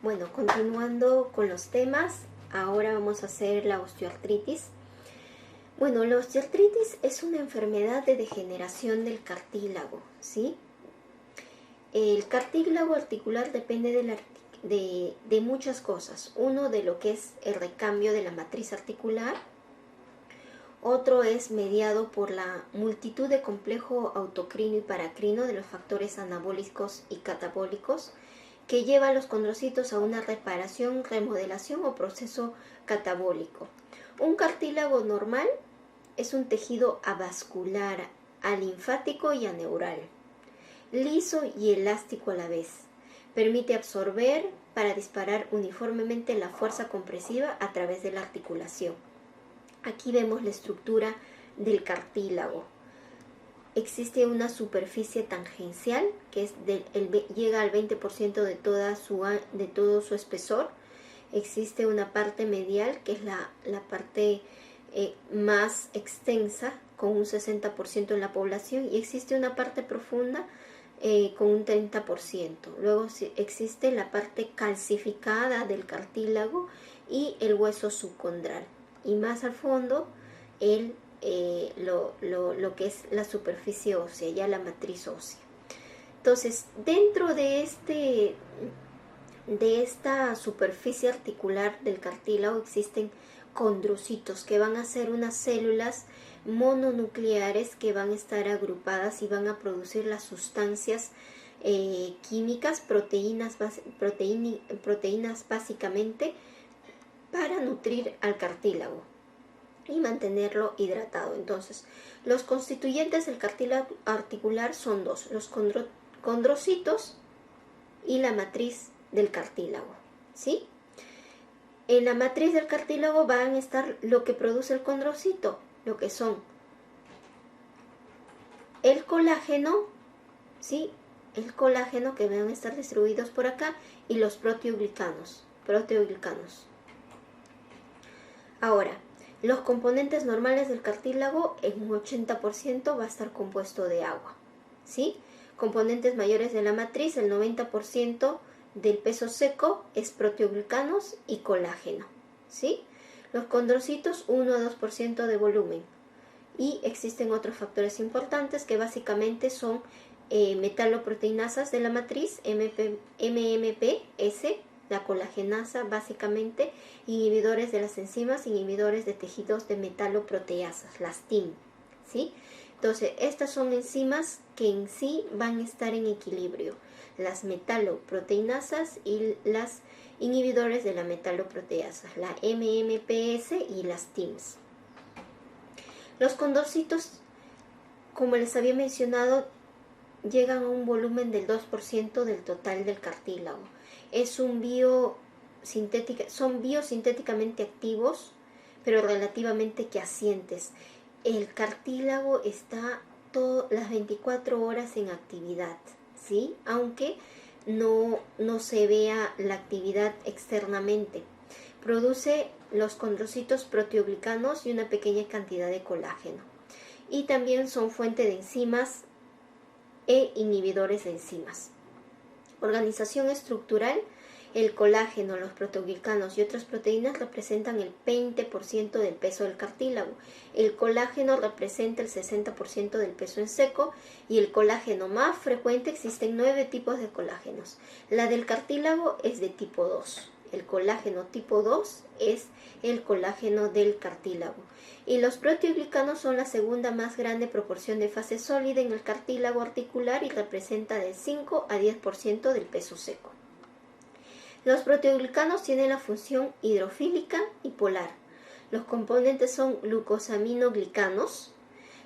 Bueno, continuando con los temas, ahora vamos a hacer la osteoartritis. Bueno, la osteoartritis es una enfermedad de degeneración del cartílago, ¿sí? El cartílago articular depende de muchas cosas. Uno, de lo que es el recambio de la matriz articular. Otro es mediado por la multitud de complejo autocrino y paracrino de los factores anabólicos y catabólicos que lleva a los condrocitos a una reparación, remodelación o proceso catabólico. Un cartílago normal es un tejido avascular, alinfático y aneural, liso y elástico a la vez. Permite absorber para disparar uniformemente la fuerza compresiva a través de la articulación. Aquí vemos la estructura del cartílago. Existe una superficie tangencial que llega al 20% de todo su espesor. Existe una parte medial que es la parte más extensa con un 60% en la población, y existe una parte profunda con un 30%. Luego existe la parte calcificada del cartílago y el hueso subcondral. Y más al fondo lo que es la superficie ósea, ya la matriz ósea. Entonces, dentro de esta superficie articular del cartílago existen condrocitos, que van a ser unas células mononucleares que van a estar agrupadas y van a producir las sustancias químicas, proteínas básicamente, para nutrir al cartílago y mantenerlo hidratado. Entonces, los constituyentes del cartílago articular son dos: los condrocitos y la matriz del cartílago, ¿sí? En la matriz del cartílago van a estar lo que produce el condrocito, lo que son el colágeno, ¿sí? El colágeno, que van a estar distribuidos por acá, y los proteoglicanos. Ahora, los componentes normales del cartílago, en un 80% va a estar compuesto de agua, ¿sí? Componentes mayores de la matriz, el 90% del peso seco es proteoglicanos y colágeno, ¿sí? Los condrocitos, 1 a 2% de volumen. Y existen otros factores importantes que básicamente son metaloproteinasas de la matriz, MMPs, la colagenasa básicamente, inhibidores de las enzimas, inhibidores de tejidos de metaloproteasas, las TIM, ¿sí? Entonces, estas son enzimas que en sí van a estar en equilibrio, las metaloproteinasas y las inhibidores de la metaloproteasas, la MMPs y las TIMs. Los condrocitos, como les había mencionado, llegan a un volumen del 2% del total del cartílago. Son biosintéticamente activos, pero relativamente quiescentes. El cartílago está las 24 horas en actividad, ¿sí? Aunque no se vea la actividad externamente. Produce los condrocitos proteoglicanos y una pequeña cantidad de colágeno. Y también son fuente de enzimas e inhibidores de enzimas. Organización estructural: el colágeno, los proteoglicanos y otras proteínas representan el 20% del peso del cartílago. El colágeno representa el 60% del peso en seco, y el colágeno más frecuente, existen 9 tipos de colágenos. La del cartílago es de tipo 2. El colágeno tipo 2 es el colágeno del cartílago. Y los proteoglicanos son la segunda más grande proporción de fase sólida en el cartílago articular y representa del 5 a 10% del peso seco. Los proteoglicanos tienen la función hidrofílica y polar. Los componentes son glucosaminoglicanos,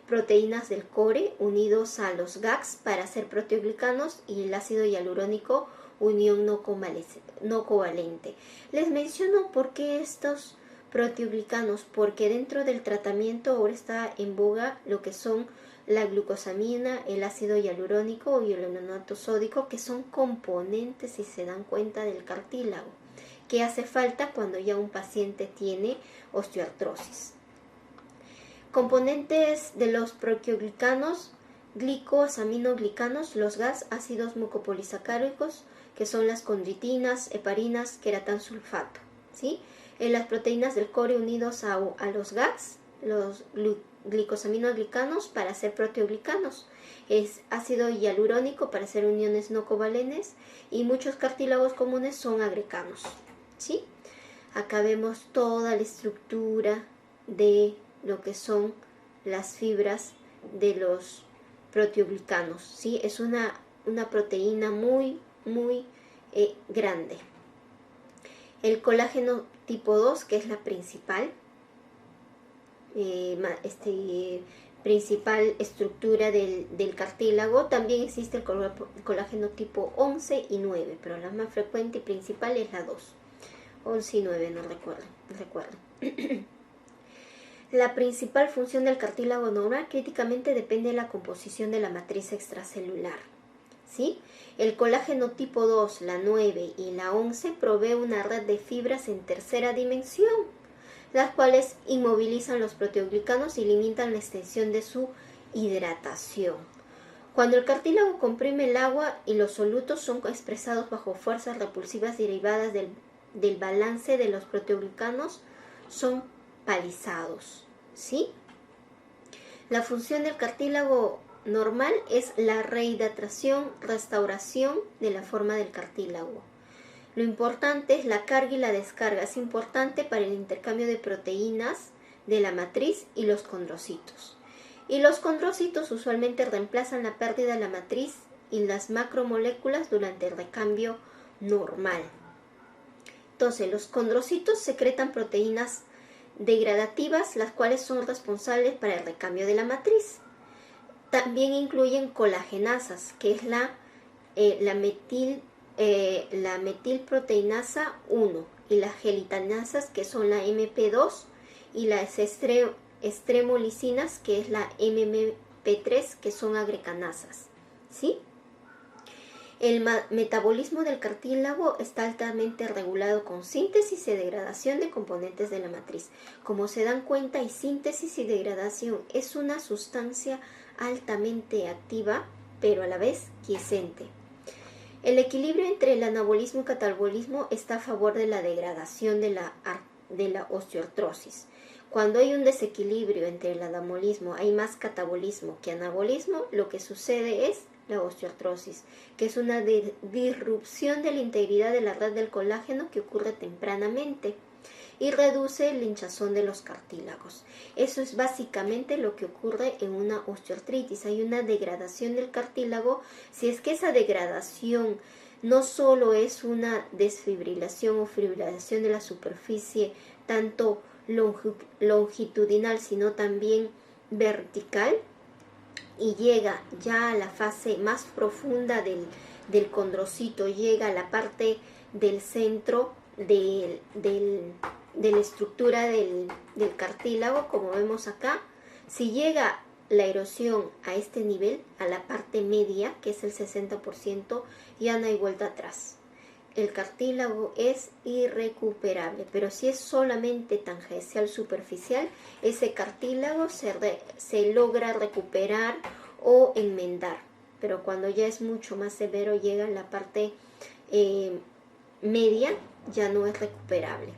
proteínas del core unidos a los GAGs para hacer proteoglicanos, y el ácido hialurónico, unión no covalente. Les menciono por qué estos proteoglicanos, porque dentro del tratamiento ahora está en boga lo que son la glucosamina, el ácido hialurónico y el iononato sódico, que son componentes, si se dan cuenta, del cartílago, que hace falta cuando ya un paciente tiene osteoartrosis. Componentes de los proteoglicanos: glicosaminoglicanos, los GAS, ácidos mucopolisacáridos que son las condritinas, heparinas, queratansulfato, ¿sí? En las proteínas del core unidos a los GAGs, los glicosaminoglicanos para hacer proteoglicanos, es ácido hialurónico para hacer uniones no covalentes y muchos cartílagos comunes son agreganos, ¿sí? Acá vemos toda la estructura de lo que son las fibras de los proteoglicanos, ¿sí? Es una proteína muy grande. El colágeno tipo 2, que es la principal, principal estructura del cartílago. También existe el colágeno tipo 11 y 9, pero la más frecuente y principal es la 2. 11 y 9, no recuerdo. La principal función del cartílago normal críticamente depende de la composición de la matriz extracelular, ¿sí? El colágeno tipo 2, la 9 y la 11 provee una red de fibras en tercera dimensión, las cuales inmovilizan los proteoglicanos y limitan la extensión de su hidratación. Cuando el cartílago comprime el agua y los solutos son expresados bajo fuerzas repulsivas derivadas del balance de los proteoglicanos, son palizados, ¿sí? La función del cartílago normal es la rehidratación, restauración de la forma del cartílago. Lo importante es la carga y la descarga. Es importante para el intercambio de proteínas de la matriz y los condrocitos. Y los condrocitos usualmente reemplazan la pérdida de la matriz y las macromoléculas durante el recambio normal. Entonces, los condrocitos secretan proteínas degradativas, las cuales son responsables para el recambio de la matriz. También incluyen colagenasas, que es la metilproteinasa 1, y las gelitanasas, que son la MP2, y las extremolicinas, que es la MMP3, que son agrecanasas, ¿sí? El metabolismo del cartílago está altamente regulado con síntesis y degradación de componentes de la matriz. Como se dan cuenta, hay síntesis y degradación. Es una sustancia altamente activa, pero a la vez quiescente. El equilibrio entre el anabolismo y catabolismo está a favor de la degradación de la osteoartrosis. Cuando hay un desequilibrio entre el anabolismo, hay más catabolismo que anabolismo, lo que sucede es la osteoartrosis, que es una disrupción de la integridad de la red del colágeno que ocurre tempranamente y reduce el hinchazón de los cartílagos. Eso es básicamente lo que ocurre en una osteoartritis. Hay una degradación del cartílago. Si es que esa degradación no solo es una desfibrilación o fibrilación de la superficie, tanto longitudinal, sino también vertical, y llega ya a la fase más profunda del condrocito, llega a la parte del centro de la estructura del cartílago, como vemos acá. Si llega la erosión a este nivel, a la parte media, que es el 60%, ya no hay vuelta atrás. El cartílago es irrecuperable, pero si es solamente tangencial superficial, ese cartílago se logra recuperar o enmendar. Pero cuando ya es mucho más severo, llega a la parte media, ya no es recuperable.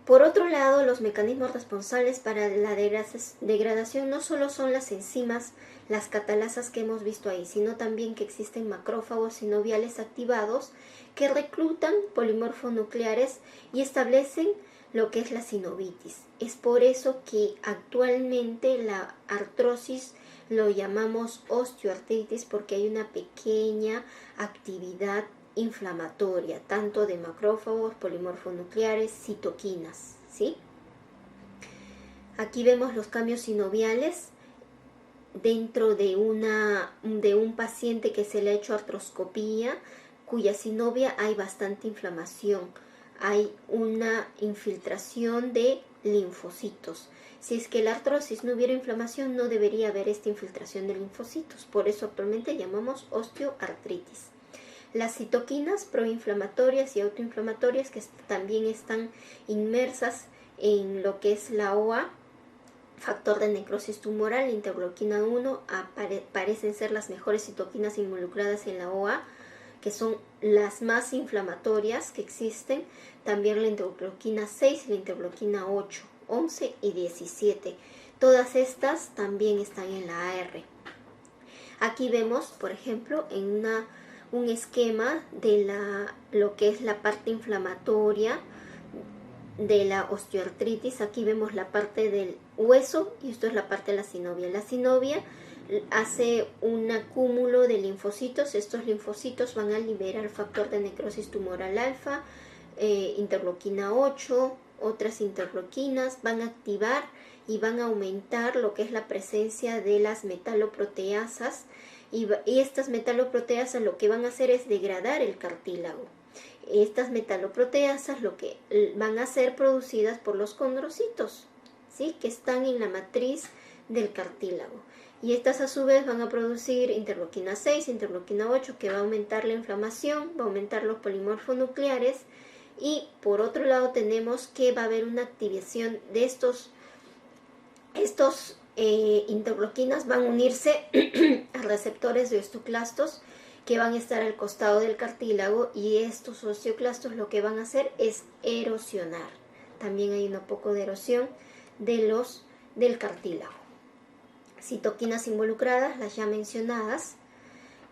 Por otro lado, los mecanismos responsables para la degradación no solo son las enzimas, las catalasas que hemos visto ahí, sino también que existen macrófagos sinoviales activados que reclutan polimorfonucleares y establecen lo que es la sinovitis. Es por eso que actualmente la artrosis lo llamamos osteoartritis, porque hay una pequeña actividad inflamatoria, tanto de macrófagos, polimorfonucleares, citoquinas, ¿sí? Aquí vemos los cambios sinoviales dentro de un paciente que se le ha hecho artroscopía, cuya sinovia hay bastante inflamación, hay una infiltración de linfocitos. Si es que la artrosis no hubiera inflamación, no debería haber esta infiltración de linfocitos, por eso actualmente llamamos osteoartritis. Las citoquinas proinflamatorias y autoinflamatorias, que también están inmersas en lo que es la OA, factor de necrosis tumoral, interleuquina 1, parecen ser las mejores citoquinas involucradas en la OA, que son las más inflamatorias que existen, también la interleuquina 6 y la interleuquina 8, 11 y 17. Todas estas también están en la AR. Aquí vemos, por ejemplo, en un esquema de lo que es la parte inflamatoria de la osteoartritis. Aquí vemos la parte del hueso y esto es la parte de la sinovia. La sinovia hace un acúmulo de linfocitos. Estos linfocitos van a liberar factor de necrosis tumoral alfa, interleuquina 8, otras interleuquinas, van a activar y van a aumentar lo que es la presencia de las metaloproteasas y estas metaloproteasas lo que van a hacer es degradar el cartílago. Estas metaloproteasas lo que van a ser producidas por los condrocitos, ¿sí? Que están en la matriz del cartílago. Y estas a su vez van a producir interleuquina 6, interleuquina 8, que va a aumentar la inflamación, va a aumentar los polimorfonucleares. Y por otro lado tenemos que va a haber una activación de estos interleuquinas, van a unirse a receptores de osteoclastos que van a estar al costado del cartílago y estos osteoclastos lo que van a hacer es erosionar. También hay un poco de erosión del cartílago. Citoquinas involucradas, las ya mencionadas,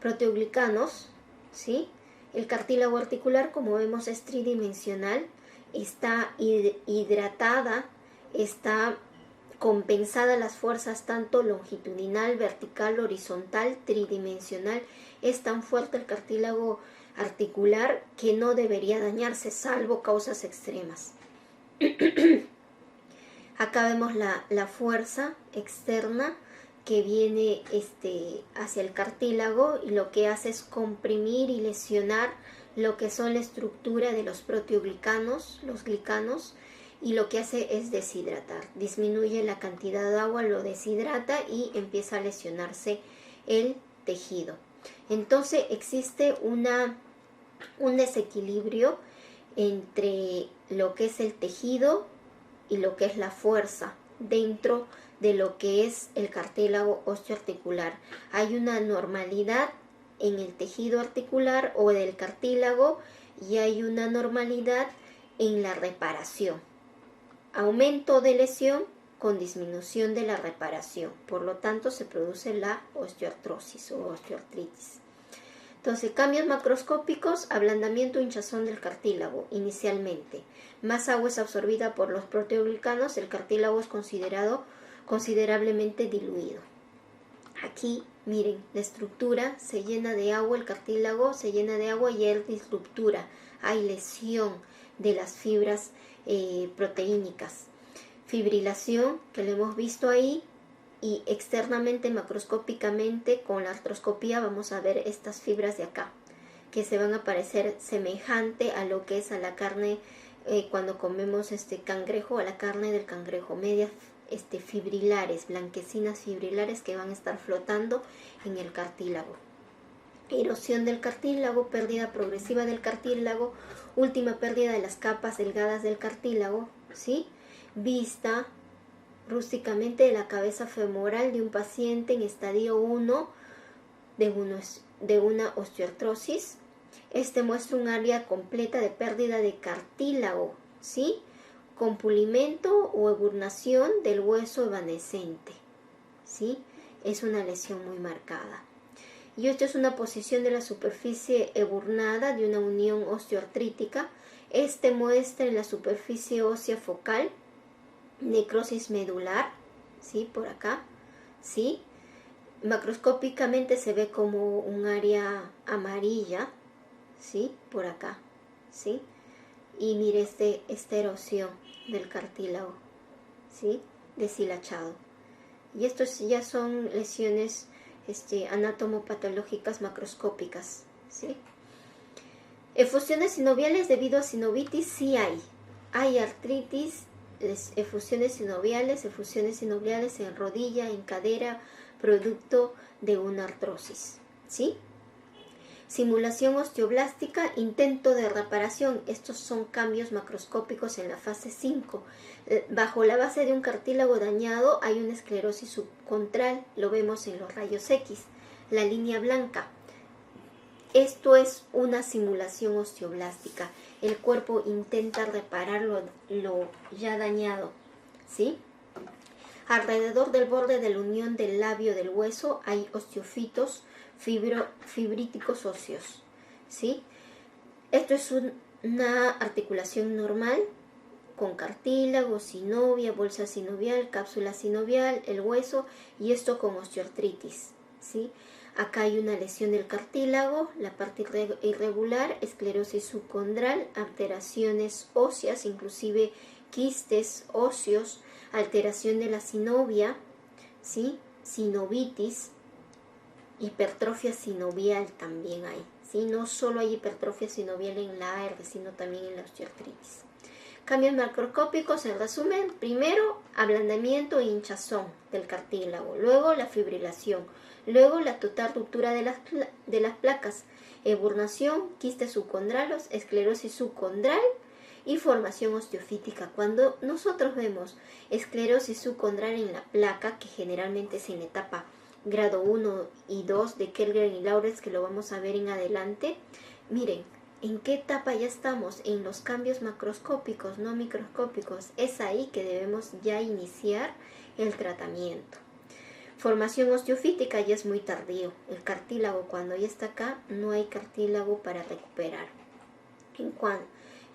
proteoglicanos, ¿sí? El cartílago articular, como vemos, es tridimensional, está hidratada, está compensada las fuerzas tanto longitudinal, vertical, horizontal, tridimensional. Es tan fuerte el cartílago articular que no debería dañarse salvo causas extremas. Acá vemos la fuerza externa que viene hacia el cartílago y lo que hace es comprimir y lesionar lo que son la estructura de los proteoglicanos, los glicanos, y lo que hace es deshidratar, disminuye la cantidad de agua, lo deshidrata y empieza a lesionarse el tejido. Entonces existe un desequilibrio entre lo que es el tejido y lo que es la fuerza dentro de lo que es el cartílago osteoarticular. Hay una normalidad en el tejido articular o del cartílago y hay una normalidad en la reparación. Aumento de lesión con disminución de la reparación. Por lo tanto, se produce la osteoartrosis o osteoartritis. Entonces, cambios macroscópicos, ablandamiento o hinchazón del cartílago inicialmente. Más agua es absorbida por los proteoglicanos, el cartílago es considerado considerablemente diluido. Aquí, miren, la estructura se llena de agua, el cartílago se llena de agua y hay disruptura, hay lesión de las fibras proteínicas. Fibrilación, que lo hemos visto ahí, y externamente, macroscópicamente, con la artroscopía vamos a ver estas fibras de acá, que se van a parecer semejante a lo que es a la carne cuando comemos cangrejo, a la carne del cangrejo, medias fibrilares, blanquecinas fibrilares que van a estar flotando en el cartílago. Erosión del cartílago, pérdida progresiva del cartílago, última pérdida de las capas delgadas del cartílago, ¿sí? Vista rústicamente de la cabeza femoral de un paciente en estadio 1 de una osteoartrosis. Muestra un área completa de pérdida de cartílago, ¿sí? Con pulimento o eburnación del hueso evanescente, ¿sí? Es una lesión muy marcada. Y esto es una posición de la superficie eburnada de una unión osteoartrítica. Muestra en la superficie ósea focal necrosis medular, ¿sí? Por acá, ¿sí? Macroscópicamente se ve como un área amarilla, ¿sí? Por acá, ¿sí? Y mire esta erosión del cartílago, ¿sí? Deshilachado. Y estos ya son lesiones anatomopatológicas macroscópicas, ¿sí? Efusiones sinoviales debido a sinovitis sí hay. Hay artritis, efusiones sinoviales en rodilla, en cadera, producto de una artrosis, ¿sí? Simulación osteoblástica, intento de reparación. Estos son cambios macroscópicos en la fase 5. Bajo la base de un cartílago dañado hay una esclerosis subcontral, lo vemos en los rayos X. La línea blanca Esto es una simulación osteoblástica. El cuerpo intenta reparar lo ya dañado, ¿sí? Alrededor del borde de la unión del labio del hueso hay osteofitos fibríticos óseos, ¿sí? Esto es una articulación normal con cartílago, sinovia, bolsa sinovial, cápsula sinovial, el hueso, y esto con osteoartritis, ¿sí? Acá hay una lesión del cartílago, la parte irregular, esclerosis subcondral, alteraciones óseas, inclusive quistes óseos, alteración de la sinovia, ¿sí? Sinovitis, hipertrofia sinovial también hay, ¿sí? No solo hay hipertrofia sinovial en la AR, sino también en la osteoartritis. Cambios macroscópicos, en resumen: primero, ablandamiento e hinchazón del cartílago, luego la fibrilación, luego la total ruptura de las placas, eburnación, quistes subcondralos, esclerosis subcondral y formación osteofítica. Cuando nosotros vemos esclerosis subcondral en la placa, que generalmente es en la etapa grado 1 y 2 de Kellgren y Lawrence, que lo vamos a ver en adelante, miren, ¿en qué etapa ya estamos? En los cambios macroscópicos, no microscópicos. Es ahí que debemos ya iniciar el tratamiento. Formación osteofítica ya es muy tardío. El cartílago, cuando ya está acá, no hay cartílago para recuperar.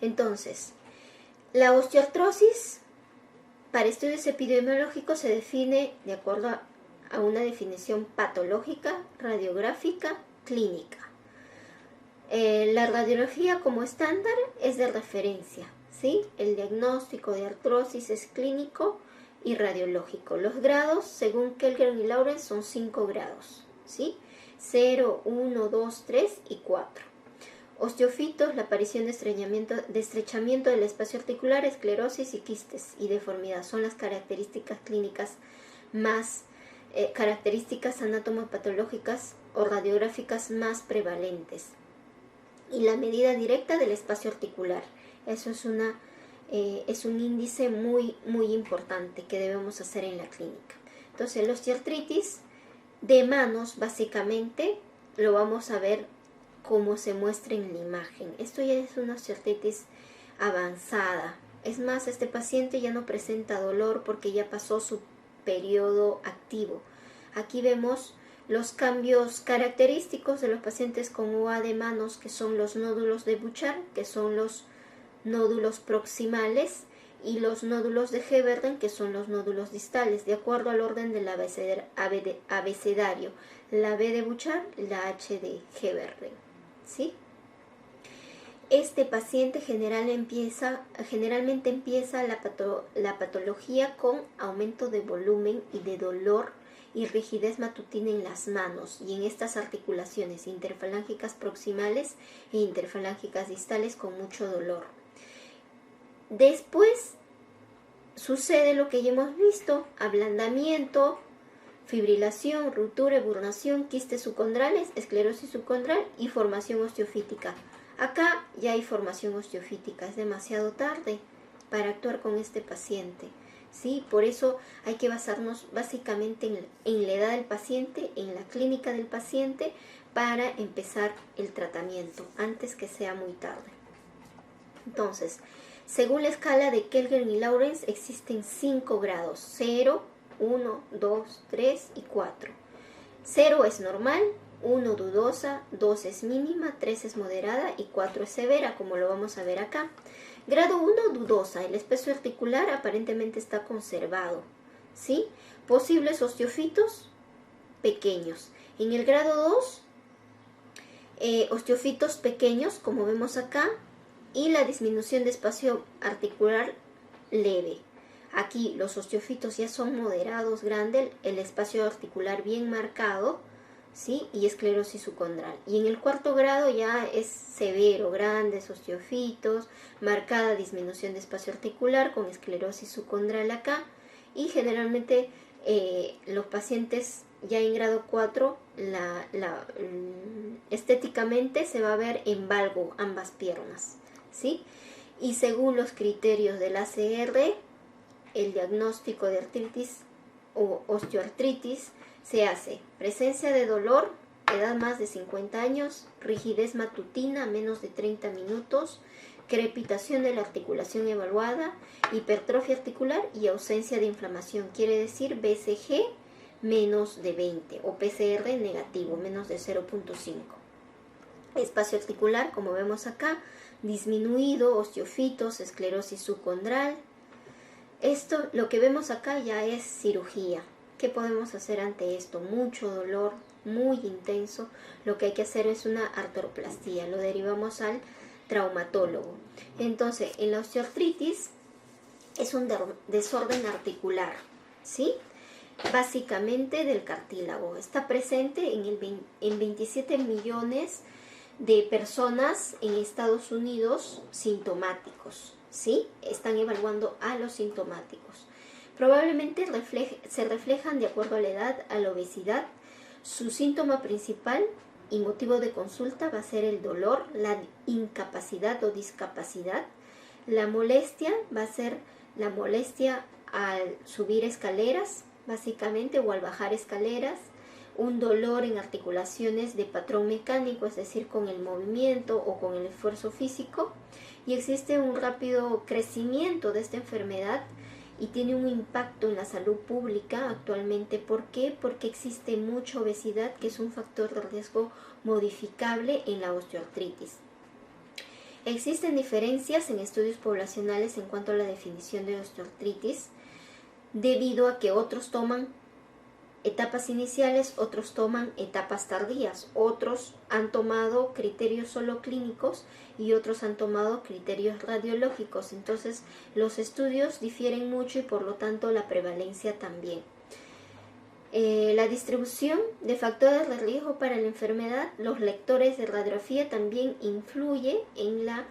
Entonces, la osteoartrosis para estudios epidemiológicos se define de acuerdo a una definición patológica, radiográfica, clínica. La radiología como estándar es de referencia, ¿sí? El diagnóstico de artrosis es clínico y radiológico. Los grados, según Kellgren y Lawrence, son 5 grados, ¿sí? 0, 1, 2, 3 y 4. Osteofitos, la aparición de estrechamiento del espacio articular, esclerosis y quistes y deformidad son las características clínicas más características anatomopatológicas o radiográficas más prevalentes. Y la medida directa del espacio articular. Eso es un índice muy, muy importante que debemos hacer en la clínica. Entonces, la osteoartritis de manos, básicamente, lo vamos a ver como se muestra en la imagen. Esto ya es una osteoartritis avanzada. Es más, este paciente ya no presenta dolor porque ya pasó su periodo activo. Aquí vemos los cambios característicos de los pacientes con OA de manos, que son los nódulos de Bouchard, que son los nódulos proximales, y los nódulos de Heberden, que son los nódulos distales, de acuerdo al orden del abecedario. La B de Bouchard, la H de Heberden, ¿sí? Este paciente generalmente empieza la patología con aumento de volumen y de dolor y rigidez matutina en las manos y en estas articulaciones interfalángicas proximales e interfalángicas distales con mucho dolor. Después sucede lo que ya hemos visto: ablandamiento, fibrilación, ruptura, eburnación, quistes subcondrales, esclerosis subcondral y formación osteofítica. Acá ya hay formación osteofítica, es demasiado tarde para actuar con este paciente, ¿sí? Por eso hay que basarnos básicamente en la edad del paciente, en la clínica del paciente, para empezar el tratamiento, antes que sea muy tarde. Entonces, según la escala de Kellgren y Lawrence, existen 5 grados: 0, 1, 2, 3 y 4. 0 es normal, 1 dudosa, 2 es mínima, 3 es moderada y 4 es severa, como lo vamos a ver acá. Grado 1, dudosa. El espacio articular aparentemente está conservado, ¿sí? Posibles osteofitos pequeños. En el grado 2, osteofitos pequeños, como vemos acá, y la disminución de espacio articular leve. Aquí los osteofitos ya son moderados, grandes, el espacio articular bien marcado, ¿sí? Y esclerosis subcondral. Y en el 4 grado ya es severo, grandes osteofitos, marcada disminución de espacio articular con esclerosis subcondral acá. Y generalmente los pacientes ya en grado 4, estéticamente se va a ver en valgo ambas piernas, ¿sí? Y según los criterios del ACR, el diagnóstico de artritis o osteoartritis se hace presencia de dolor edad más de 50 años, rigidez matutina menos de 30 minutos, crepitación de la articulación evaluada, hipertrofia articular y ausencia de inflamación. Quiere decir BCG menos de 20 o PCR negativo, menos de 0.5. Espacio articular, como vemos acá, disminuido, osteofitos, esclerosis subcondral. Esto, lo que vemos acá ya es cirugía. ¿Qué podemos hacer ante esto? Mucho dolor, muy intenso. Lo que hay que hacer es una artroplastía. Lo derivamos al traumatólogo. Entonces, en la osteoartritis es un desorden articular, ¿sí? Básicamente del cartílago. Está presente en 27 millones de personas en Estados Unidos sintomáticos, ¿sí? Están evaluando a los sintomáticos. Probablemente se reflejan de acuerdo a la edad, a la obesidad. Su síntoma principal y motivo de consulta va a ser el dolor, la incapacidad o discapacidad. La molestia va a ser la molestia al subir escaleras, básicamente, o al bajar escaleras. Un dolor en articulaciones de patrón mecánico, es decir, con el movimiento o con el esfuerzo físico. Y existe un rápido crecimiento de esta enfermedad y tiene un impacto en la salud pública actualmente. ¿Por qué? Porque existe mucha obesidad, que es un factor de riesgo modificable en la osteoartritis. Existen diferencias en estudios poblacionales en cuanto a la definición de osteoartritis, debido a que otros toman etapas iniciales, otros toman etapas tardías, otros han tomado criterios solo clínicos y otros han tomado criterios radiológicos. Entonces los estudios difieren mucho y por lo tanto la prevalencia también. La distribución de factores de riesgo para la enfermedad, los lectores de radiografía también influye en la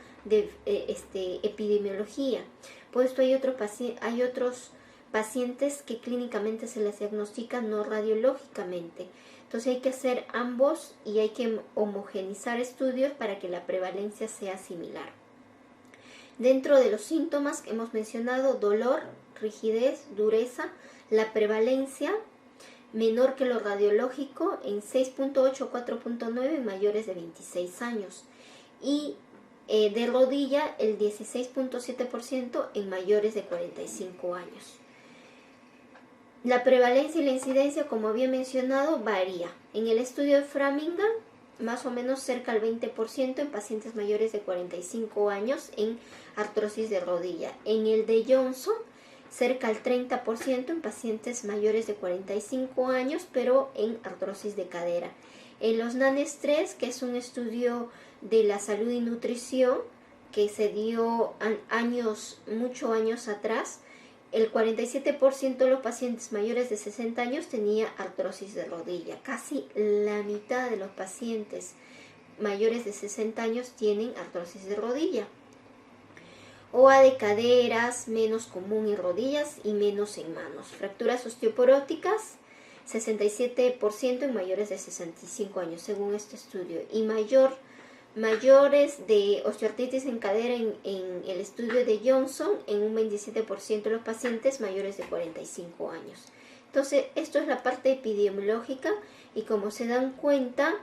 epidemiología, puesto hay otros pacientes que clínicamente se les diagnostica, no radiológicamente. Entonces hay que hacer ambos y hay que homogenizar estudios para que la prevalencia sea similar. Dentro de los síntomas que hemos mencionado, dolor, rigidez, dureza, la prevalencia menor que lo radiológico en 6.8 o 4.9 en mayores de 26 años y de rodilla el 16.7% en mayores de 45 años. La prevalencia y la incidencia, como había mencionado, varía. En el estudio de Framingham, más o menos cerca al 20% en pacientes mayores de 45 años en artrosis de rodilla. En el de Johnson, cerca al 30% en pacientes mayores de 45 años, pero en artrosis de cadera. En los NANES-3, que es un estudio de la salud y nutrición que se dio muchos años atrás, el 47% de los pacientes mayores de 60 años tenía artrosis de rodilla. Casi la mitad de los pacientes mayores de 60 años tienen artrosis de rodilla. OA de caderas, menos común en rodillas y menos en manos. Fracturas osteoporóticas, 67% en mayores de 65 años, según este estudio. Y mayores de osteoartritis en cadera en el estudio de Johnson en un 27% de los pacientes mayores de 45 años. Entonces, esto es la parte epidemiológica y como se dan cuenta,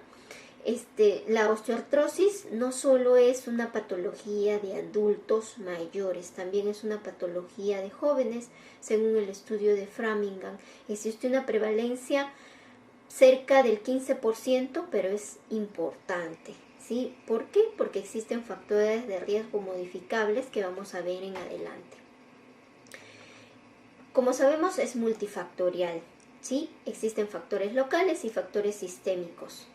la osteoartrosis no solo es una patología de adultos mayores, también es una patología de jóvenes, según el estudio de Framingham. Existe una prevalencia cerca del 15%, pero es importante, ¿sí? ¿Por qué? Porque existen factores de riesgo modificables que vamos a ver en adelante. Como sabemos, es multifactorial, ¿sí? Existen factores locales y factores sistémicos.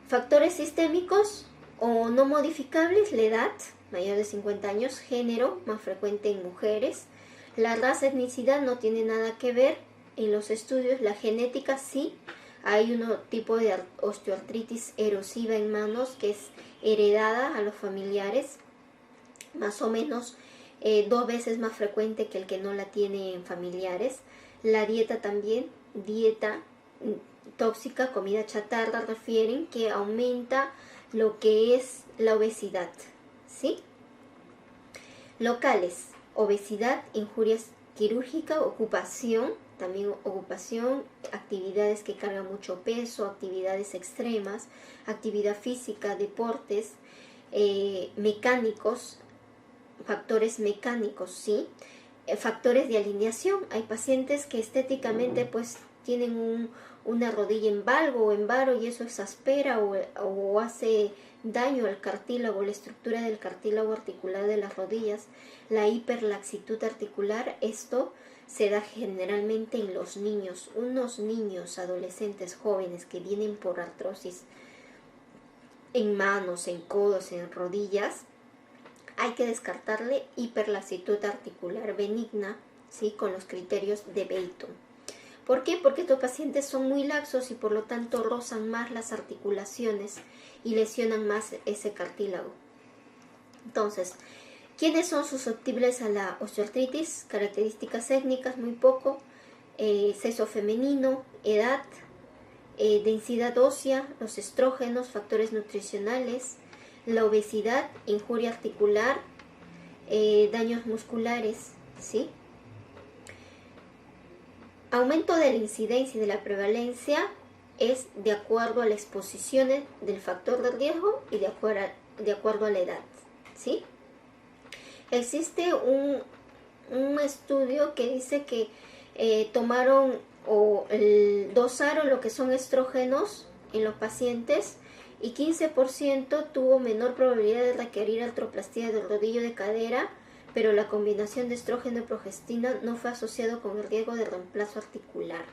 Factores sistémicos o no modificables, la edad, mayor de 50 años, género, más frecuente en mujeres. La raza, etnicidad no tiene nada que ver. En los estudios, la genética sí. Hay un tipo de osteoartritis erosiva en manos que es heredada a los familiares, más o menos 2 veces más frecuente que el que no la tiene en familiares. La dieta también, dieta tóxica, comida chatarra, refieren que aumenta lo que es la obesidad, ¿sí? Locales, obesidad, injurias quirúrgica, ocupación, también ocupación, actividades que cargan mucho peso, actividades extremas, actividad física, deportes, mecánicos, factores mecánicos, ¿sí? Factores de alineación. Hay pacientes que estéticamente pues tienen una rodilla en valgo o en varo y eso exaspera o hace daño al cartílago, la estructura del cartílago articular de las rodillas. La hiperlaxitud articular, esto se da generalmente en los niños. Unos niños, adolescentes, jóvenes que vienen por artrosis en manos, en codos, en rodillas, hay que descartarle hiperlaxitud articular benigna, ¿sí? Con los criterios de Beighton. ¿Por qué? Porque estos pacientes son muy laxos y por lo tanto rozan más las articulaciones y lesionan más ese cartílago. Entonces, ¿quiénes son susceptibles a la osteoartritis? Características técnicas, muy poco, sexo femenino, edad, densidad ósea, los estrógenos, factores nutricionales, la obesidad, injuria articular, daños musculares, ¿sí? Aumento de la incidencia y de la prevalencia es de acuerdo a la exposición del factor de riesgo y de acuerdo a la edad, ¿sí? Existe un estudio que dice que tomaron o dosaron lo que son estrógenos en los pacientes y 15% tuvo menor probabilidad de requerir artroplastía del rodillo de cadera, pero la combinación de estrógeno y progestina no fue asociado con el riesgo de reemplazo articular.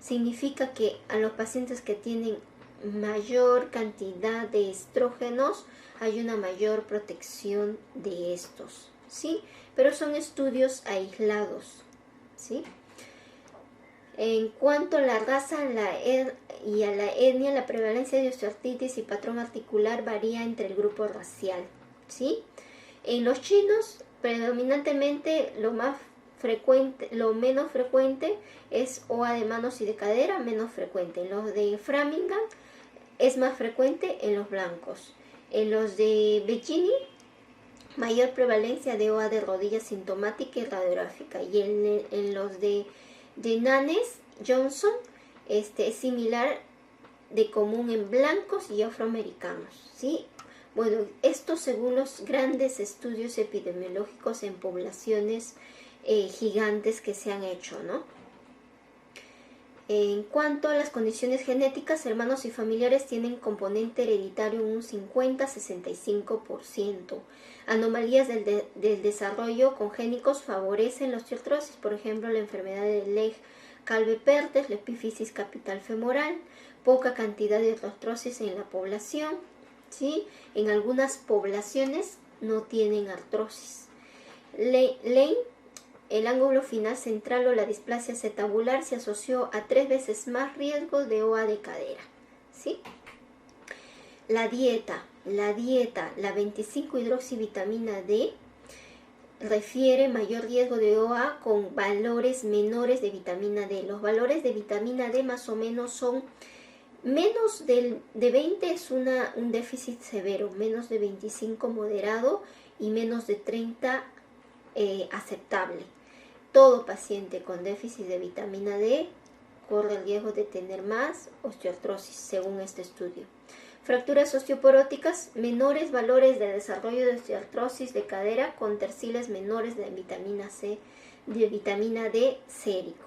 Significa que a los pacientes que tienen mayor cantidad de estrógenos hay una mayor protección de estos, ¿sí? Pero son estudios aislados, ¿sí? En cuanto a la raza y a la etnia, la prevalencia de osteoartritis y patrón articular varía entre el grupo racial, ¿sí? En los chinos, predominantemente lo menos frecuente es OA de manos y de cadera, menos frecuente. En los de Framingham es más frecuente en los blancos. En los de Beijing, mayor prevalencia de OA de rodilla sintomática y radiográfica. Y en los de Nanes Johnson es similar de común en blancos y afroamericanos, ¿sí? Bueno, esto según los grandes estudios epidemiológicos en poblaciones gigantes que se han hecho, ¿no? En cuanto a las condiciones genéticas, hermanos y familiares tienen componente hereditario en un 50-65%. Anomalías del desarrollo congénicos favorecen la osteoartrosis, por ejemplo, la enfermedad de Legg-Calvé-Perthes, la epífisis capital femoral, poca cantidad de artrosis en la población, ¿sí? En algunas poblaciones no tienen artrosis. Lane, el ángulo final central o la displasia acetabular se asoció a 3 veces más riesgo de OA de cadera, ¿sí? La dieta, la 25-hidroxivitamina D refiere mayor riesgo de OA con valores menores de vitamina D. Los valores de vitamina D más o menos son menos de 20 es un déficit severo, menos de 25 moderado y menos de 30 aceptable. Todo paciente con déficit de vitamina D corre el riesgo de tener más osteoartrosis, según este estudio. Fracturas osteoporóticas, menores valores de desarrollo de osteoartrosis de cadera con terciles menores de vitamina C, de vitamina D sérico.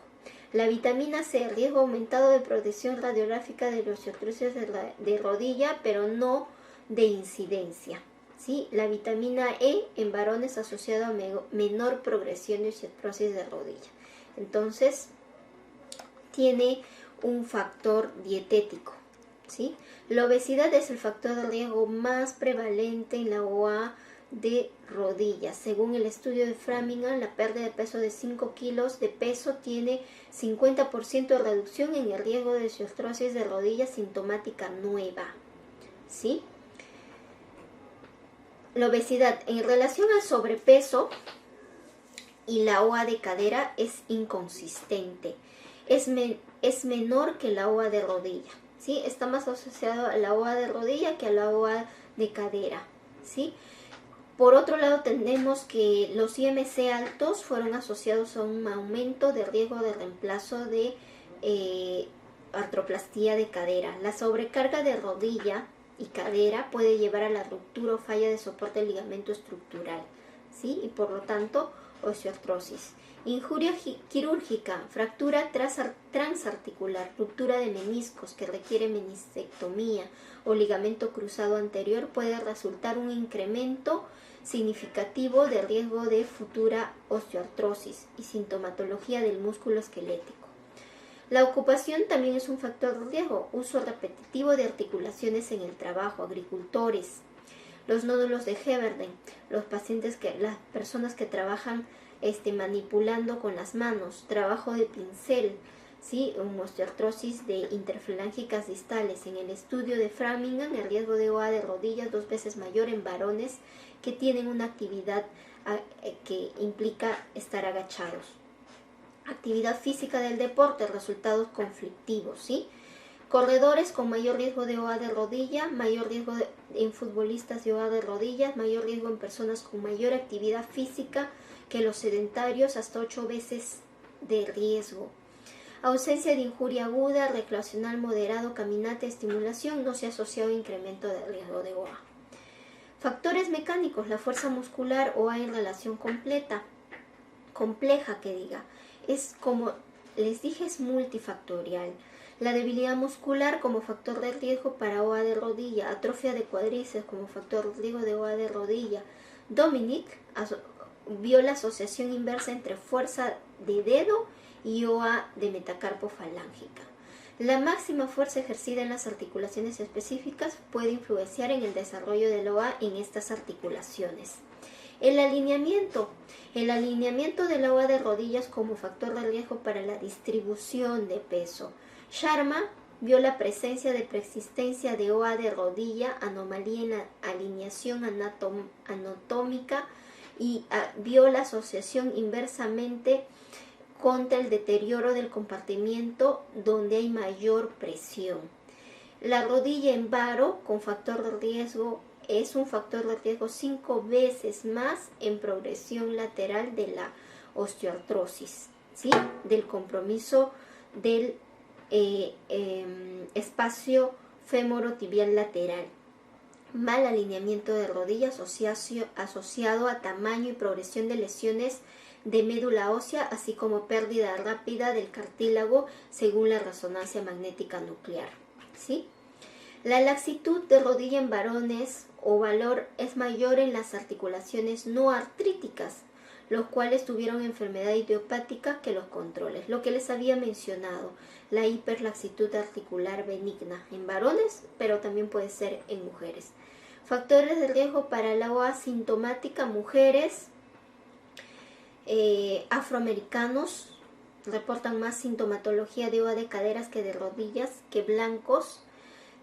La vitamina C, riesgo aumentado de protección radiográfica de osteoartrosis de rodilla, pero no de incidencia, ¿sí? La vitamina E en varones asociado a menor progresión de osteoartrosis de rodilla. Entonces, tiene un factor dietético, ¿sí? La obesidad es el factor de riesgo más prevalente en la OA de rodillas. Según el estudio de Framingham, la pérdida de peso de 5 kilos de peso tiene 50% de reducción en el riesgo de osteoartrosis de rodilla sintomática nueva, ¿sí? La obesidad en relación al sobrepeso y la OA de cadera es inconsistente. Es menor que la OA de rodilla, ¿sí? Está más asociado a la OA de rodilla que a la OA de cadera, ¿sí? Por otro lado, tenemos que los IMC altos fueron asociados a un aumento de riesgo de reemplazo de artroplastía de cadera. La sobrecarga de rodilla y cadera puede llevar a la ruptura o falla de soporte del ligamento estructural, ¿sí? Y por lo tanto, osteoartrosis. Injuria quirúrgica, fractura transarticular, ruptura de meniscos que requiere meniscectomía o ligamento cruzado anterior puede resultar un incremento significativo de riesgo de futura osteoartrosis y sintomatología del músculo esquelético. La ocupación también es un factor de riesgo, uso repetitivo de articulaciones en el trabajo, agricultores, los nódulos de Heberden, las personas que trabajan manipulando con las manos, trabajo de pincel, ¿sí? Osteoartrosis de interfalángicas distales. En el estudio de Framingham, el riesgo de OA de rodillas 2 veces mayor en varones que tienen una actividad que implica estar agachados. Actividad física del deporte, resultados conflictivos, ¿sí? Corredores con mayor riesgo de OA de rodilla, mayor riesgo en futbolistas de OA de rodillas, mayor riesgo en personas con mayor actividad física que los sedentarios, hasta 8 veces de riesgo. Ausencia de injuria aguda, recreacional moderado, caminata, estimulación, no se ha asociado a incremento de riesgo de OA. Factores mecánicos, la fuerza muscular OA en relación compleja, es como les dije, es multifactorial. La debilidad muscular como factor de riesgo para OA de rodilla, atrofia de cuádriceps como factor de riesgo de OA de rodilla. Dominic vio la asociación inversa entre fuerza de dedo y OA de metacarpo falángica. La máxima fuerza ejercida en las articulaciones específicas puede influenciar en el desarrollo del OA en estas articulaciones. El alineamiento de la OA de rodillas como factor de riesgo para la distribución de peso. Sharma vio la presencia de preexistencia de OA de rodilla, anomalía en la alineación anatómica y vio la asociación inversamente contra el deterioro del compartimiento donde hay mayor presión. La rodilla en varo con factor de riesgo es un factor de riesgo 5 veces más en progresión lateral de la osteoartrosis, ¿sí? Del compromiso del espacio femorotibial lateral. Mal alineamiento de rodillas asociado a tamaño y progresión de lesiones de médula ósea, así como pérdida rápida del cartílago según la resonancia magnética nuclear, ¿sí? La laxitud de rodilla en varones o valor es mayor en las articulaciones no artríticas, los cuales tuvieron enfermedad idiopática que los controles. Lo que les había mencionado, la hiperlaxitud articular benigna en varones, pero también puede ser en mujeres. Factores de riesgo para la OA sintomática, mujeres, afroamericanos reportan más sintomatología de OA de caderas que de rodillas que blancos.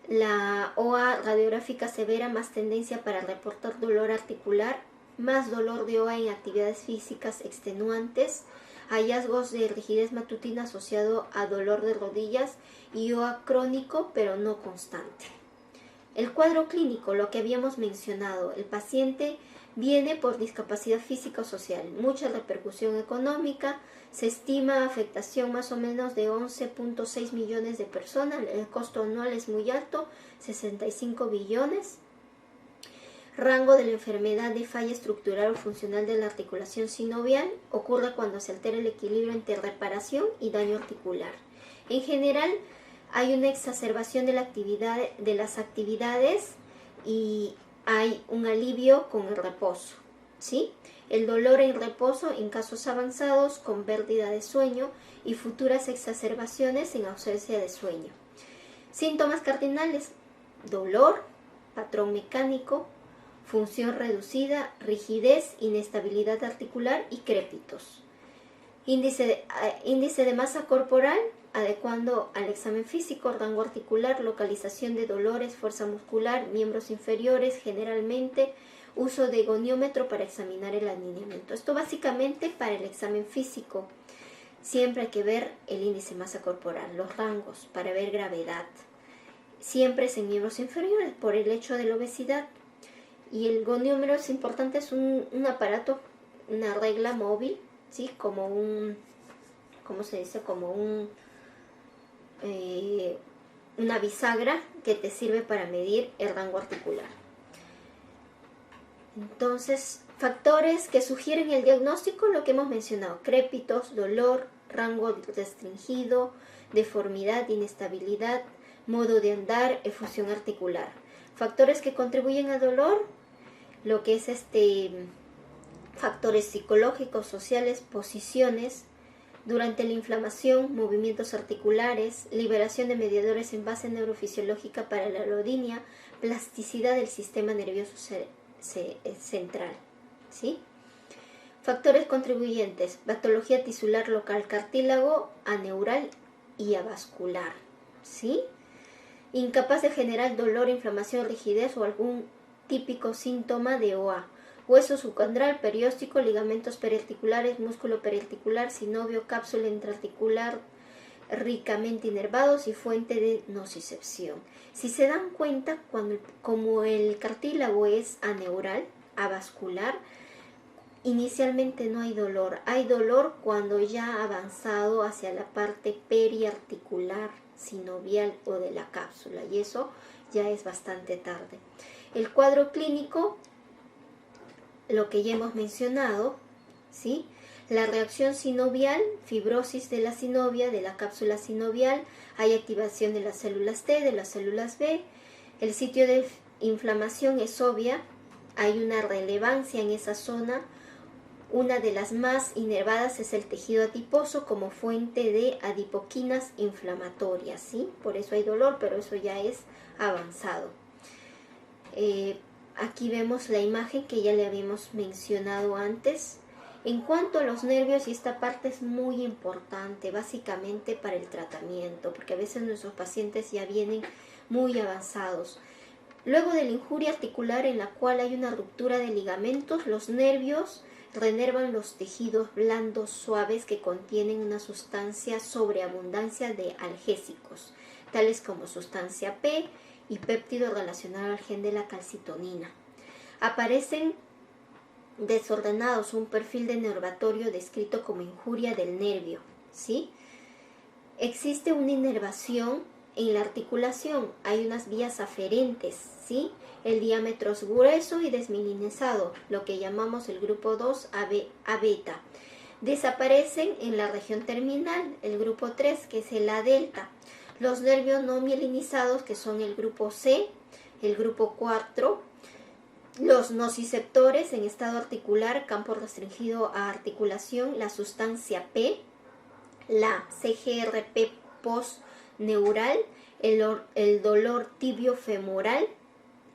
La OA radiográfica severa, más tendencia para reportar dolor articular, más dolor de OA en actividades físicas extenuantes, hallazgos de rigidez matutina asociado a dolor de rodillas y OA crónico pero no constante. El cuadro clínico, lo que habíamos mencionado, el paciente viene por discapacidad física o social, mucha repercusión económica, se estima afectación más o menos de 11.6 millones de personas, el costo anual es muy alto, 65 billones. Rango de la enfermedad de falla estructural o funcional de la articulación sinovial ocurre cuando se altera el equilibrio entre reparación y daño articular. En general, hay una exacerbación de las actividades y hay un alivio con el reposo, ¿sí? El dolor en reposo en casos avanzados con pérdida de sueño y futuras exacerbaciones en ausencia de sueño. Síntomas cardinales: dolor, patrón mecánico, función reducida, rigidez, inestabilidad articular y crépitos. Índice de masa corporal, adecuando al examen físico, rango articular, localización de dolores, fuerza muscular, miembros inferiores, generalmente uso de goniómetro para examinar el alineamiento. Esto básicamente para el examen físico. Siempre hay que ver el índice de masa corporal, los rangos para ver gravedad. Siempre es en miembros inferiores por el hecho de la obesidad. Y el goniómero es importante, es un aparato, una regla móvil, ¿sí? Como un, ¿cómo se dice? Como una bisagra que te sirve para medir el rango articular. Entonces, factores que sugieren el diagnóstico, lo que hemos mencionado: crépitos, dolor, rango restringido, deformidad, inestabilidad, modo de andar, efusión articular. Factores que contribuyen al dolor, lo que es factores psicológicos, sociales, posiciones durante la inflamación, movimientos articulares, liberación de mediadores en base neurofisiológica para la alodinia, plasticidad del sistema nervioso central, ¿sí? Factores contribuyentes: patología tisular local, cartílago, aneural y avascular, ¿sí? Incapaz de generar dolor, inflamación, rigidez o algún típico síntoma de OA. Hueso subcondral, perióstico, ligamentos periarticulares, músculo periarticular, sinovio, cápsula intraarticular ricamente inervados y fuente de nocicepción. Si se dan cuenta, como el cartílago es aneural, avascular, inicialmente no hay dolor. Hay dolor cuando ya ha avanzado hacia la parte periarticular, sinovial o de la cápsula, y eso ya es bastante tarde. El cuadro clínico, lo que ya hemos mencionado, ¿sí? La reacción sinovial, fibrosis de la sinovia, de la cápsula sinovial, hay activación de las células T, de las células B, el sitio de inflamación es obvia, hay una relevancia en esa zona. Una de las más inervadas es el tejido adiposo como fuente de adipoquinas inflamatorias, ¿sí? Por eso hay dolor, pero eso ya es avanzado. Aquí vemos la imagen que ya le habíamos mencionado antes. En cuanto a los nervios, y esta parte es muy importante, básicamente para el tratamiento, porque a veces nuestros pacientes ya vienen muy avanzados. Luego de la injuria articular en la cual hay una ruptura de ligamentos, los nervios renervan los tejidos blandos suaves que contienen una sustancia sobreabundancia de analgésicos, tales como sustancia P y péptido relacionado al gen de la calcitonina. Aparecen desordenados, un perfil denervatorio descrito como injuria del nervio, ¿sí? Existe una inervación en la articulación, hay unas vías aferentes, ¿sí? El diámetro es grueso y desmielinizado, lo que llamamos el grupo 2 A beta. Desaparecen en la región terminal, el grupo 3, que es el A delta. Los nervios no mielinizados, que son el grupo C, el grupo 4, los nociceptores en estado articular, campo restringido a articulación, la sustancia P, la CGRP postneural, el dolor tibio femoral,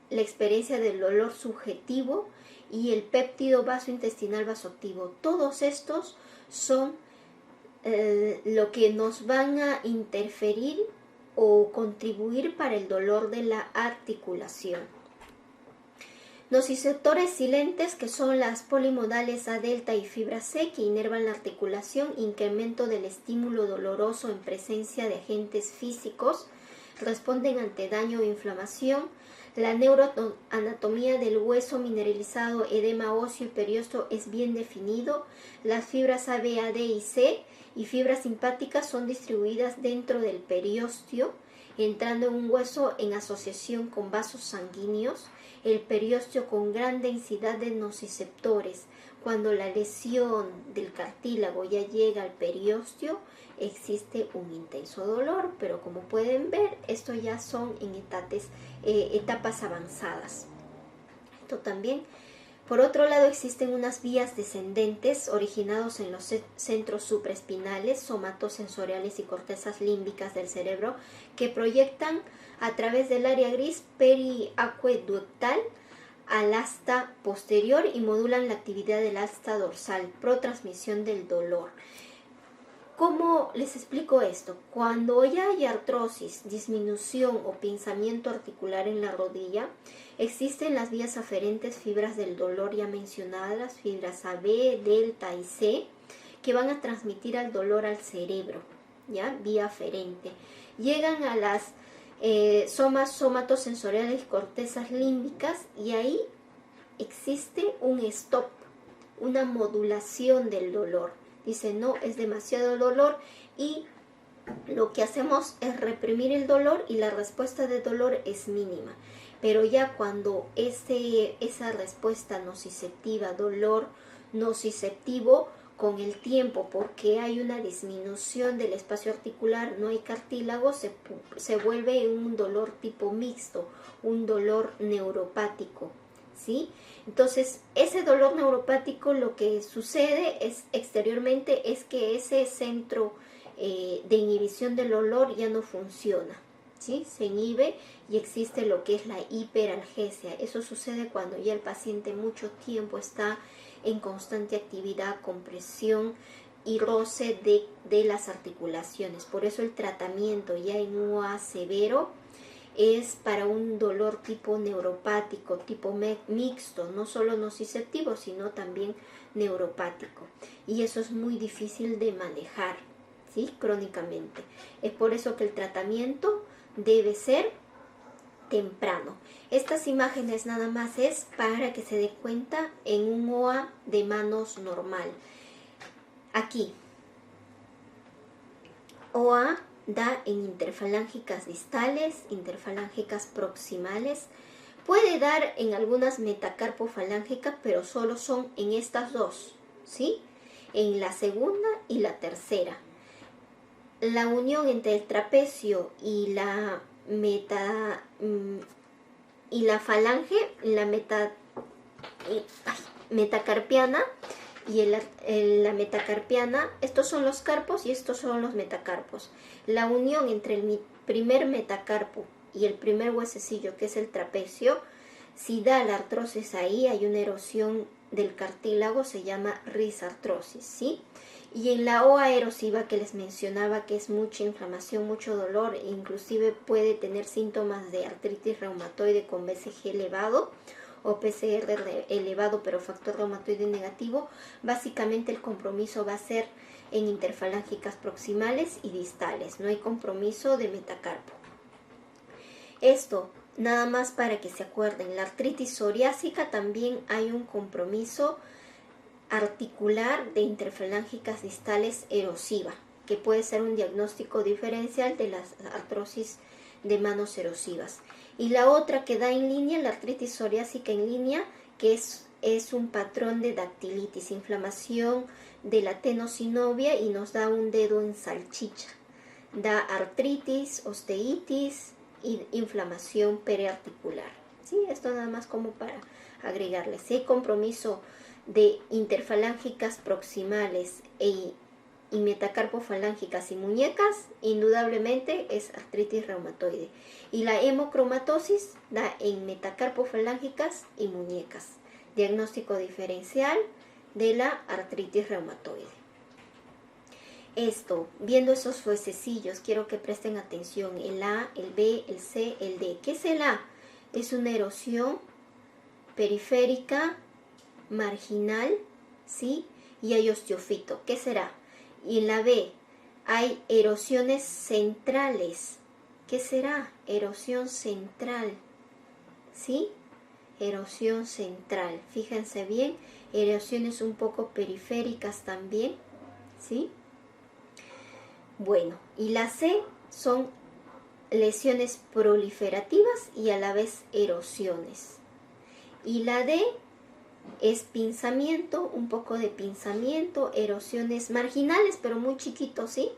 la experiencia del dolor subjetivo y el péptido vasointestinal vasoactivo. Todos estos son lo que nos van a interferir o contribuir para el dolor de la articulación. Nociceptores silentes, que son las polimodales A delta y fibra C, que inervan la articulación, incremento del estímulo doloroso en presencia de agentes físicos, responden ante daño o inflamación. La neuroanatomía del hueso mineralizado, edema óseo y periósteo es bien definido. Las fibras A, B, A, D y C y fibras simpáticas son distribuidas dentro del periósteo, entrando en un hueso en asociación con vasos sanguíneos. El periósteo con gran densidad de nociceptores. Cuando la lesión del cartílago ya llega al periósteo, existe un intenso dolor, pero como pueden ver, esto ya son en etapas avanzadas. Esto también. Por otro lado, existen unas vías descendentes originados en los centros supraespinales, somatosensoriales y cortezas límbicas del cerebro que proyectan a través del área gris periaqueductal al asta posterior y modulan la actividad del asta dorsal, protransmisión del dolor. ¿Cómo les explico esto? Cuando ya hay artrosis, disminución o pinzamiento articular en la rodilla, existen las vías aferentes, fibras del dolor ya mencionadas, fibras AB, delta y C, que van a transmitir al dolor al cerebro, ¿ya? Vía aferente. Llegan a las somatosensoriales y cortezas límbicas y ahí existe un stop, una modulación del dolor. Dice, no, es demasiado dolor y lo que hacemos es reprimir el dolor y la respuesta de dolor es mínima. Pero ya cuando esa respuesta nociceptiva, dolor nociceptivo, con el tiempo, porque hay una disminución del espacio articular, no hay cartílago, se vuelve un dolor tipo mixto, un dolor neuropático, ¿sí? Entonces, ese dolor neuropático, lo que sucede es exteriormente es que ese centro de inhibición del dolor ya no funciona, ¿sí? Se inhibe y existe lo que es la hiperalgesia. Eso sucede cuando ya el paciente mucho tiempo está en constante actividad, compresión y roce de las articulaciones. Por eso el tratamiento ya en UA severo es para un dolor tipo neuropático, tipo mixto, no solo nociceptivo, sino también neuropático. Y eso es muy difícil de manejar, ¿sí? Crónicamente. Es por eso que el tratamiento debe ser temprano. Estas imágenes nada más es para que se dé cuenta en un OA de manos normal. Aquí, OA da en interfalángicas distales, interfalángicas proximales. Puede dar en algunas metacarpofalángicas, pero solo son en estas dos, ¿sí? En la segunda y la tercera. La unión entre el trapecio y la falange, la metacarpiana y la metacarpiana, estos son los carpos y estos son los metacarpos. La unión entre el primer metacarpo y el primer huesecillo, que es el trapecio, si da la artrosis ahí, hay una erosión del cartílago, se llama risartrosis, ¿sí? Y en la OA erosiva que les mencionaba, que es mucha inflamación, mucho dolor, inclusive puede tener síntomas de artritis reumatoide con BCG elevado o PCR elevado pero factor reumatoide negativo, básicamente el compromiso va a ser en interfalángicas proximales y distales, no hay compromiso de metacarpo. Esto nada más para que se acuerden, la artritis psoriásica también hay un compromiso articular de interfalángicas distales erosiva, que puede ser un diagnóstico diferencial de las artrosis de manos erosivas. Y la otra que da en línea, la artritis psoriásica en línea, que es un patrón de dactilitis, inflamación de la tenosinovia y nos da un dedo en salchicha. Da artritis, osteitis y inflamación periarticular. ¿Sí? Esto nada más como para agregarles. Si hay compromiso de interfalángicas proximales y metacarpofalángicas y muñecas, indudablemente es artritis reumatoide. Y la hemocromatosis da en metacarpofalángicas y muñecas. Diagnóstico diferencial de la artritis reumatoide. Esto, viendo esos huesecillos, quiero que presten atención. El A, el B, el C, el D. ¿Qué es el A? Es una erosión periférica marginal, ¿sí? Y hay osteofito. ¿Qué será? Y en la B hay erosiones centrales. ¿Qué será? Erosión central, ¿sí? Erosión central. Fíjense bien, erosiones un poco periféricas también, ¿sí? Bueno, y la C son lesiones proliferativas y a la vez erosiones. Y la D es pinzamiento, un poco de pinzamiento, erosiones marginales, pero muy chiquito, ¿sí?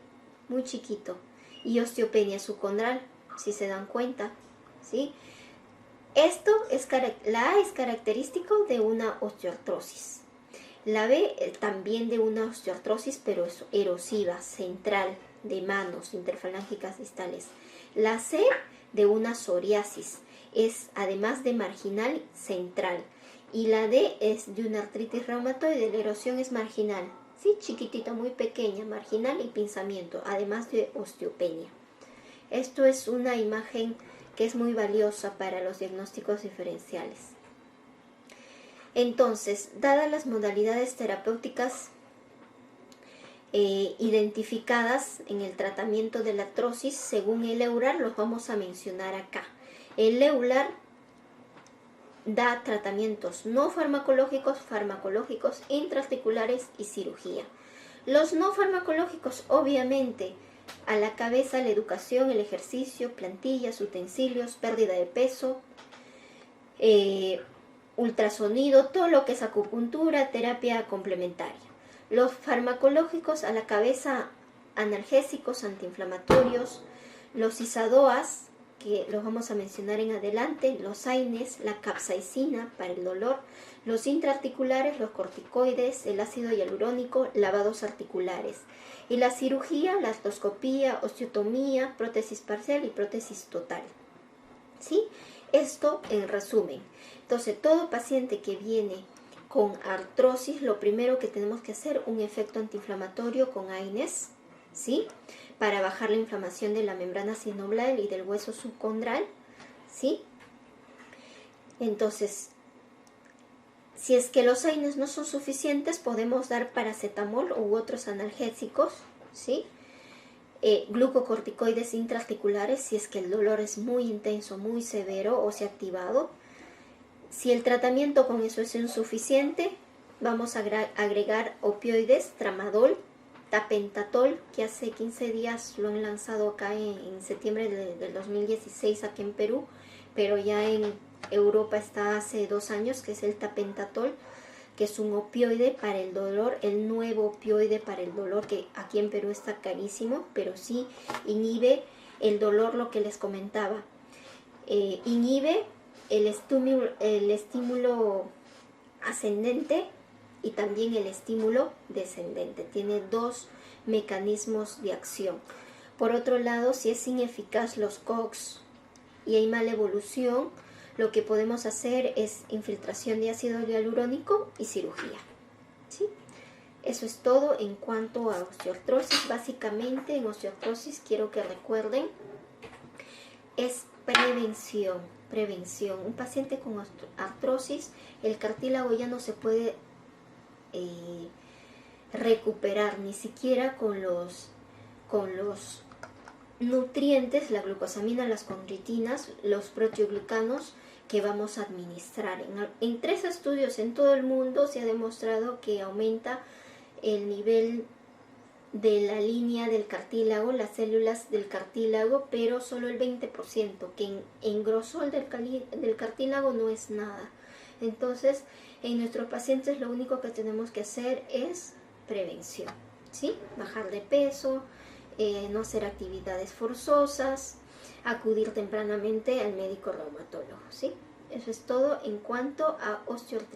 Muy chiquito. Y osteopenia subcondral, si se dan cuenta, ¿sí? Esto la A es característico de una osteoartrosis. La B también de una osteoartrosis, pero es erosiva, central, de manos, interfalángicas distales. La C de una psoriasis, es además de marginal, central. Y la D es de una artritis reumatoide, la erosión es marginal, sí, chiquitita, muy pequeña, marginal y pinzamiento, además de osteopenia. Esto es una imagen que es muy valiosa para los diagnósticos diferenciales. Entonces, dadas las modalidades terapéuticas identificadas en el tratamiento de la artrosis, según el EULAR, los vamos a mencionar acá. El EULAR da tratamientos no farmacológicos, farmacológicos, intraarticulares y cirugía. Los no farmacológicos, obviamente, a la cabeza la educación, el ejercicio, plantillas, utensilios, pérdida de peso, ultrasonido, todo lo que es acupuntura, terapia complementaria. Los farmacológicos a la cabeza, analgésicos, antiinflamatorios, los ISADOAs, que los vamos a mencionar en adelante, los AINES, la capsaicina para el dolor, los intraarticulares, los corticoides, el ácido hialurónico, lavados articulares. Y la cirugía, la artroscopía, osteotomía, prótesis parcial y prótesis total. ¿Sí? Esto en resumen. Entonces, todo paciente que viene con artrosis, lo primero que tenemos que hacer, un efecto antiinflamatorio con AINES, ¿sí? Para bajar la inflamación de la membrana sinovial y del hueso subcondral, ¿sí? Entonces, si es que los AINES no son suficientes, podemos dar paracetamol u otros analgésicos, ¿sí? Glucocorticoides intraarticulares si es que el dolor es muy intenso, muy severo o se ha activado. Si el tratamiento con eso es insuficiente, vamos a agregar opioides, tramadol, tapentatol, que hace 15 días lo han lanzado acá en septiembre del 2016 aquí en Perú, pero ya en Europa está hace 2 años, que es el tapentatol, que es un opioide para el dolor, el nuevo opioide para el dolor, que aquí en Perú está carísimo, pero sí inhibe el dolor, lo que les comentaba. Inhibe el estímulo ascendente y también el estímulo descendente. Tiene 2 mecanismos de acción. Por otro lado, si es ineficaz los COX y hay mala evolución, lo que podemos hacer es infiltración de ácido hialurónico y cirugía. ¿Sí? Eso es todo en cuanto a osteoartrosis. Básicamente en osteoartrosis quiero que recuerden, es prevención. Un paciente con artrosis, el cartílago ya no se puede recuperar ni siquiera con los nutrientes, la glucosamina, las condritinas, los proteoglicanos que vamos a administrar. En 3 estudios en todo el mundo se ha demostrado que aumenta el nivel de la línea del cartílago, las células del cartílago, pero solo el 20%, que en grosor del cartílago no es nada. Entonces, en nuestros pacientes lo único que tenemos que hacer es prevención, ¿sí? Bajar de peso, no hacer actividades forzosas, acudir tempranamente al médico reumatólogo, ¿sí? Eso es todo en cuanto a osteoartritis.